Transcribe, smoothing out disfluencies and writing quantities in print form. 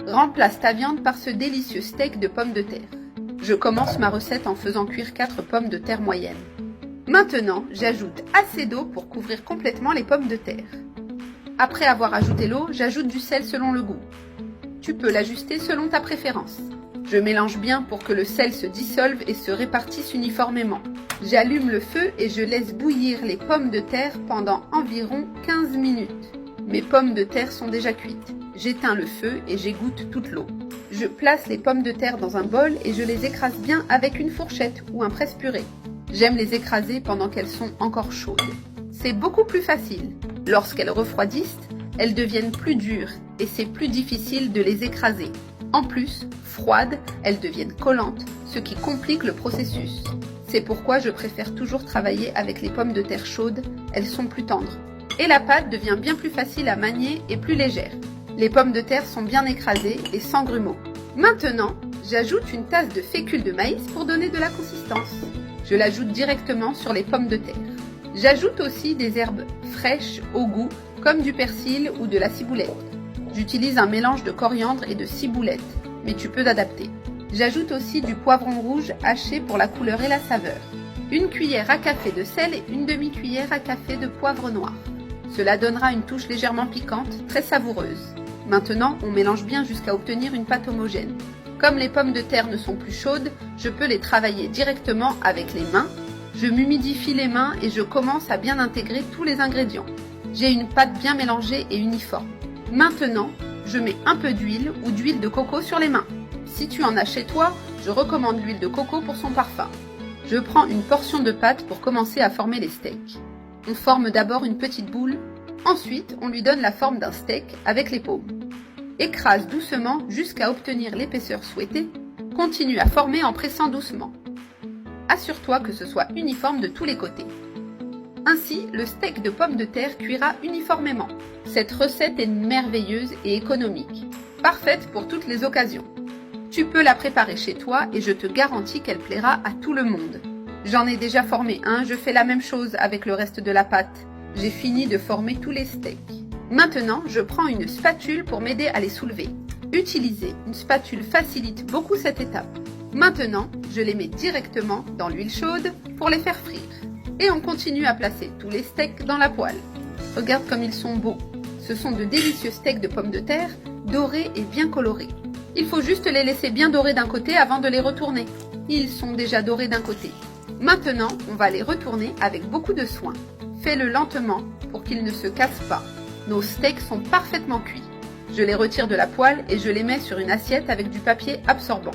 Remplace ta viande par ce délicieux steak de pommes de terre. Je commence ma recette en faisant cuire 4 pommes de terre moyennes. Maintenant, j'ajoute assez d'eau pour couvrir complètement les pommes de terre. Après avoir ajouté l'eau, j'ajoute du sel selon le goût. Tu peux l'ajuster selon ta préférence. Je mélange bien pour que le sel se dissolve et se répartisse uniformément. J'allume le feu et je laisse bouillir les pommes de terre pendant environ 15 minutes. Mes pommes de terre sont déjà cuites. J'éteins le feu et j'égoutte toute l'eau. Je place les pommes de terre dans un bol et je les écrase bien avec une fourchette ou un presse-purée. J'aime les écraser pendant qu'elles sont encore chaudes. C'est beaucoup plus facile. Lorsqu'elles refroidissent, elles deviennent plus dures et c'est plus difficile de les écraser. En plus, froides, elles deviennent collantes, ce qui complique le processus. C'est pourquoi je préfère toujours travailler avec les pommes de terre chaudes, elles sont plus tendres. Et la pâte devient bien plus facile à manier et plus légère. Les pommes de terre sont bien écrasées et sans grumeaux. Maintenant, j'ajoute une tasse de fécule de maïs pour donner de la consistance. Je l'ajoute directement sur les pommes de terre. J'ajoute aussi des herbes fraîches au goût, comme du persil ou de la ciboulette. J'utilise un mélange de coriandre et de ciboulette, mais tu peux t'adapter. J'ajoute aussi du poivron rouge haché pour la couleur et la saveur. Une cuillère à café de sel et une demi-cuillère à café de poivre noir. Cela donnera une touche légèrement piquante, très savoureuse. Maintenant, on mélange bien jusqu'à obtenir une pâte homogène. Comme les pommes de terre ne sont plus chaudes, je peux les travailler directement avec les mains. Je m'humidifie les mains et je commence à bien intégrer tous les ingrédients. J'ai une pâte bien mélangée et uniforme. Maintenant, je mets un peu d'huile ou d'huile de coco sur les mains. Si tu en as chez toi, je recommande l'huile de coco pour son parfum. Je prends une portion de pâte pour commencer à former les steaks. On forme d'abord une petite boule, ensuite on lui donne la forme d'un steak avec les paumes. Écrase doucement jusqu'à obtenir l'épaisseur souhaitée. Continue à former en pressant doucement. Assure-toi que ce soit uniforme de tous les côtés. Ainsi, le steak de pommes de terre cuira uniformément. Cette recette est merveilleuse et économique, parfaite pour toutes les occasions. Tu peux la préparer chez toi et je te garantis qu'elle plaira à tout le monde. J'en ai déjà formé un, je fais la même chose avec le reste de la pâte. J'ai fini de former tous les steaks. Maintenant, je prends une spatule pour m'aider à les soulever. Utiliser une spatule facilite beaucoup cette étape. Maintenant, je les mets directement dans l'huile chaude pour les faire frire. Et on continue à placer tous les steaks dans la poêle. Regarde comme ils sont beaux. Ce sont de délicieux steaks de pommes de terre, dorés et bien colorés. Il faut juste les laisser bien dorés d'un côté avant de les retourner. Ils sont déjà dorés d'un côté. Maintenant, on va les retourner avec beaucoup de soin. Fais-le lentement pour qu'ils ne se cassent pas. Nos steaks sont parfaitement cuits. Je les retire de la poêle et je les mets sur une assiette avec du papier absorbant.